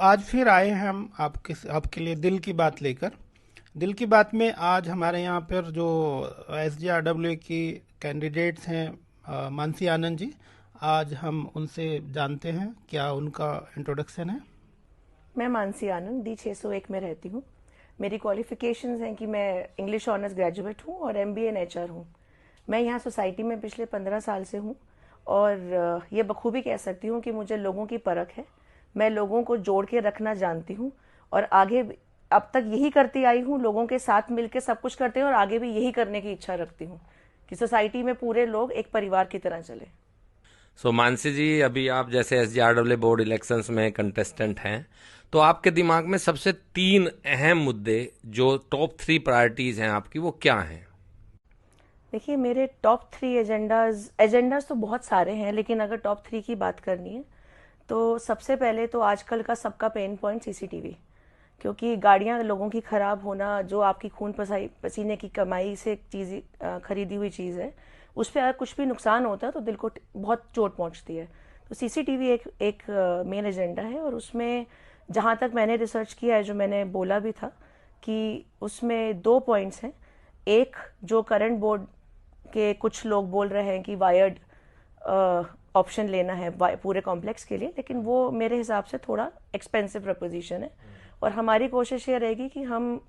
आज फिर आए हैं हम आपके लिए दिल की बात लेकर। दिल की बात में आज हमारे यहाँ पर जो SGRW की कैंडिडेट्स हैं, मानसी आनंद जी, आज हम उनसे जानते हैं क्या उनका इंट्रोडक्शन है। मैं मानसी आनंद D601 में रहती हूँ। मेरी क्वालिफिकेशंस हैं कि मैं इंग्लिश ऑनर्स ग्रेजुएट हूँ और MBA इन HR हूँ। मैं यहाँ सोसाइटी में पिछले 15 साल से हूँ और ये बखूबी कह सकती हूँ कि मुझे लोगों की परख है। मैं लोगों को जोड़ के रखना जानती हूँ और आगे अब तक यही करती आई हूँ। लोगों के साथ मिलकर सब कुछ करते हैं और आगे भी यही करने की इच्छा रखती हूँ कि सोसाइटी में पूरे लोग एक परिवार की तरह चले। मानसी जी, अभी आप जैसे SGRW बोर्ड इलेक्शंस में कंटेस्टेंट हैं, तो आपके दिमाग में सबसे 3 अहम मुद्दे जो टॉप 3 प्रायोरिटीज हैं आपकी, वो क्या हैं? देखिए, मेरे टॉप 3 एजेंडाज तो बहुत सारे हैं, लेकिन अगर टॉप 3 की बात करनी है तो सबसे पहले तो आजकल का सबका पेन पॉइंट CCTV, क्योंकि गाड़ियां लोगों की खराब होना, जो आपकी खून पसीने की कमाई से चीज खरीदी हुई चीज़ है, उस पर अगर कुछ भी नुकसान होता है तो दिल को बहुत चोट पहुंचती है। तो CCTV एक मेन एजेंडा है और उसमें जहां तक मैंने रिसर्च किया है, जो मैंने बोला भी था कि उसमें 2 पॉइंट्स हैं। एक, जो करंट बोर्ड के कुछ लोग बोल रहे हैं कि वायर्ड ऑप्शन लेना है पूरे कॉम्प्लेक्स के लिए, लेकिन वो मेरे हिसाब से थोड़ा एक्सपेंसिव प्रपोजिशन है और हमारी कोशिश ये रहेगी कि हम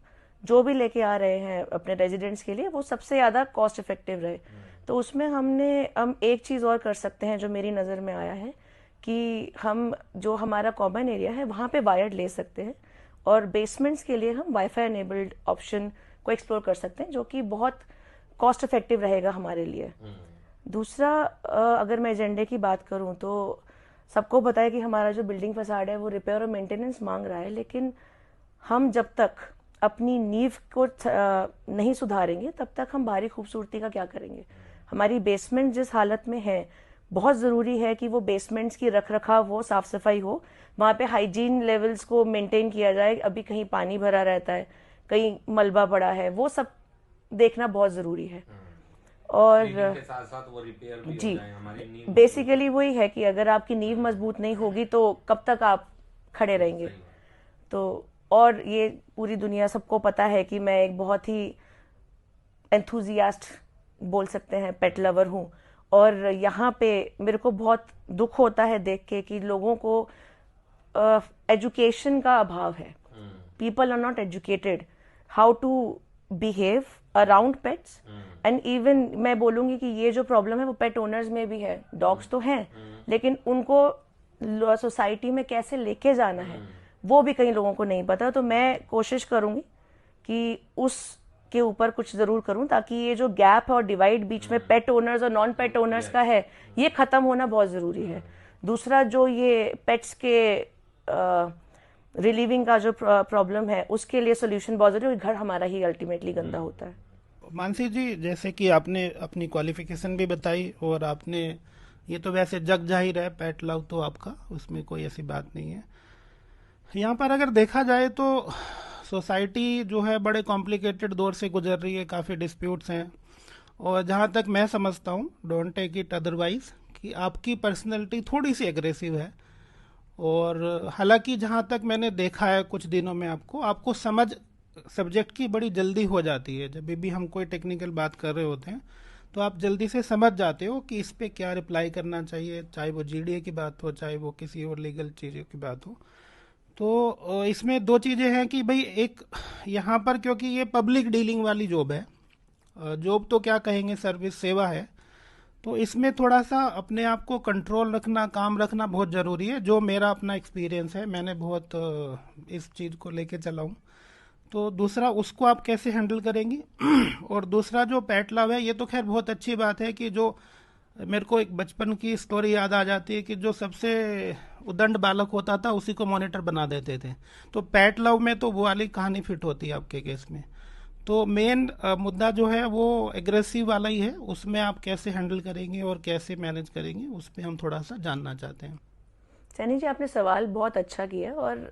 जो भी लेके आ रहे हैं अपने रेजिडेंट्स के लिए वो सबसे ज़्यादा कॉस्ट इफेक्टिव रहे। तो उसमें हम एक चीज़ और कर सकते हैं जो मेरी नज़र में आया है कि हम जो हमारा कॉमन एरिया है वहाँ पे वायर्ड ले सकते हैं और बेसमेंट्स के लिए हम वाईफाई एनेबल्ड ऑप्शन को एक्सप्लोर कर सकते हैं, जो कि बहुत कॉस्ट इफेक्टिव रहेगा हमारे लिए। दूसरा, अगर मैं एजेंडे की बात करूं तो सबको पता है कि हमारा जो बिल्डिंग फसाड है वो रिपेयर और मेंटेनेंस मांग रहा है, लेकिन हम जब तक अपनी नींव को नहीं सुधारेंगे तब तक हम बाहरी खूबसूरती का क्या करेंगे। हमारी बेसमेंट जिस हालत में है, बहुत ज़रूरी है कि वो बेसमेंट्स की रख रखाव हो, साफ सफाई हो, वहाँ पे हाइजीन लेवल्स को मेंटेन किया जाए। अभी कहीं पानी भरा रहता है, कहीं मलबा पड़ा है, वो सब देखना बहुत ज़रूरी है। और के साथ साथ वो रिपेयर भी जी, हो जाए, हमारी नींव बेसिकली वही है कि अगर आपकी नींव मजबूत नहीं होगी तो कब तक आप खड़े रहेंगे। तो और ये पूरी दुनिया सबको पता है कि मैं एक बहुत ही एंथुजियास्ट बोल सकते हैं पेट लवर हूँ और यहाँ पे मेरे को बहुत दुख होता है देख के कि लोगों को एजुकेशन का अभाव है। People are not educated how to behave around pets and even मैं बोलूंगी कि ये जो प्रॉब्लम है वो पेट ओनर्स में भी है। डॉग्स तो हैं, लेकिन उनको सोसाइटी में कैसे लेके जाना है वो भी कई लोगों को नहीं पता। तो मैं कोशिश करूंगी कि उस के ऊपर कुछ जरूर करूं ताकि ये जो गैप है और डिवाइड बीच में पेट ओनर्स और नॉन पेट ओनर्स का है, ये खत्म होना बहुत जरूरी है। दूसरा, जो ये पेट्स के रिलीविंग का जो प्रॉब्लम है उसके लिए सोल्यूशन बहुत जरूरी है। घर हमारा ही अल्टीमेटली गंदा होता है। मानसी जी, जैसे कि आपने अपनी क्वालिफिकेशन भी बताई और आपने, ये तो वैसे जग जाहिर है पेट लव तो आपका, उसमें कोई ऐसी बात नहीं है। यहाँ पर अगर देखा जाए तो सोसाइटी जो है बड़े कॉम्प्लिकेटेड दौर से गुजर रही है, काफ़ी डिस्प्यूट्स हैं और जहाँ तक मैं समझता हूँ, डोंट टेक इट अदरवाइज, कि आपकी पर्सनैलिटी थोड़ी सी एग्रेसिव है। और हालांकि जहाँ तक मैंने देखा है कुछ दिनों में, आपको समझ सब्जेक्ट की बड़ी जल्दी हो जाती है। जब भी हम कोई टेक्निकल बात कर रहे होते हैं तो आप जल्दी से समझ जाते हो कि इस पे क्या रिप्लाई करना चाहिए, चाहे वो GDA की बात हो, चाहे वो किसी और लीगल चीज़ों की बात हो। तो इसमें 2 चीज़ें हैं कि भाई, एक यहाँ पर क्योंकि ये पब्लिक डीलिंग वाली जॉब है, जॉब तो क्या कहेंगे, सर्विस सेवा है, तो इसमें थोड़ा सा अपने आप को कंट्रोल रखना, काम रखना बहुत ज़रूरी है। जो मेरा अपना एक्सपीरियंस है, मैंने बहुत इस चीज़ को लेके चला हूँ। तो दूसरा, उसको आप कैसे हैंडल करेंगी और दूसरा जो पेट लव है, ये तो खैर बहुत अच्छी बात है कि जो मेरे को एक बचपन की स्टोरी याद आ जाती है कि जो सबसे उदंड बालक होता था उसी को मॉनिटर बना देते थे। तो पेट लव में तो वो वाली कहानी फिट होती है आपके केस में। तो मेन मुद्दा जो है वो एग्रेसिव वाला ही है, उसमें आप कैसे हैंडल करेंगे और कैसे मैनेज करेंगे, उस पर हम थोड़ा सा जानना चाहते हैं। सैनी जी, आपने सवाल बहुत अच्छा किया और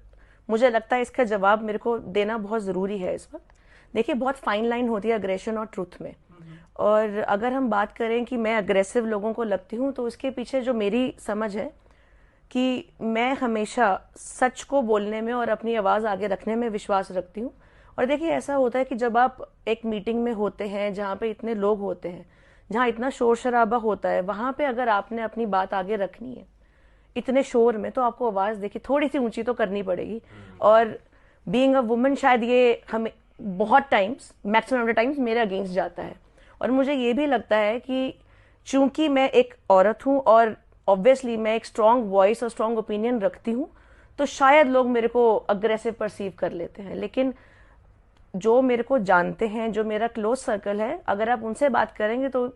मुझे लगता है इसका जवाब मेरे को देना बहुत ज़रूरी है इस वक्त। देखिए, बहुत फाइन लाइन होती है अग्रेशन और ट्रुथ में, और अगर हम बात करें कि मैं अग्रेसिव लोगों को लगती हूँ तो उसके पीछे जो मेरी समझ है कि मैं हमेशा सच को बोलने में और अपनी आवाज़ आगे रखने में विश्वास रखती हूँ। और देखिए, ऐसा होता है कि जब आप एक मीटिंग में होते हैं जहाँ पे इतने लोग होते हैं, जहाँ इतना शोर शराबा होता है, वहाँ पे अगर आपने अपनी बात आगे रखनी है इतने शोर में, तो आपको आवाज़ देखिए थोड़ी सी ऊंची तो करनी पड़ेगी। और बीइंग अ वुमन शायद ये हमें बहुत times, maximum of the times मेरे अगेंस्ट जाता है। और मुझे ये भी लगता है कि चूंकि मैं एक औरत हूँ और ऑब्वियसली मैं एक स्ट्रांग वॉइस और स्ट्रांग ओपिनियन रखती हूँ, तो शायद लोग मेरे को अग्रेसिव परसीव कर लेते हैं। लेकिन जो मेरे को जानते हैं, जो मेरा क्लोज सर्कल है, अगर आप उनसे बात करेंगे तो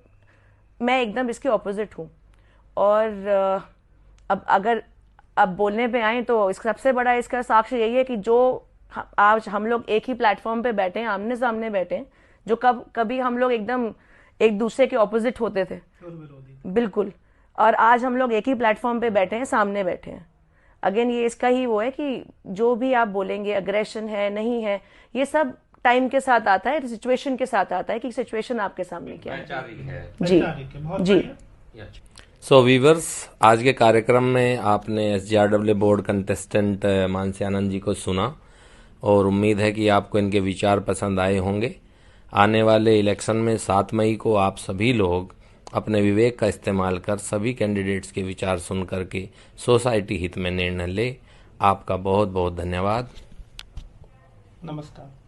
मैं एकदम इसके ऑपोजिट हूँ। और अब अगर अब बोलने पे आए तो इसका सबसे बड़ा इसका साक्ष्य यही है कि जो आज हम लोग एक ही प्लेटफॉर्म पे बैठे हैं, आमने सामने बैठे हैं, जो कभी हम लोग एकदम एक दूसरे के ऑपोजिट होते थे, बिल्कुल, और आज हम लोग एक ही प्लेटफॉर्म पे बैठे हैं, सामने बैठे हैं। अगेन ये इसका ही वो है कि जो भी आप बोलेंगे, अग्रेशन है नहीं है, ये सब टाइम के साथ आता है, सिचुएशन के साथ आता है कि सिचुएशन आपके सामने क्या है। जी जी। सो वीवर्स, आज के कार्यक्रम में आपने SGRW board contestant Mansi Anand ji को सुना और उम्मीद है कि आपको इनके विचार पसंद आए होंगे। आने वाले इलेक्शन में 7 मई को आप सभी लोग अपने विवेक का इस्तेमाल कर सभी कैंडिडेट्स के विचार सुन करके सोसाइटी हित में निर्णय ले। आपका बहुत बहुत धन्यवाद। नमस्कार।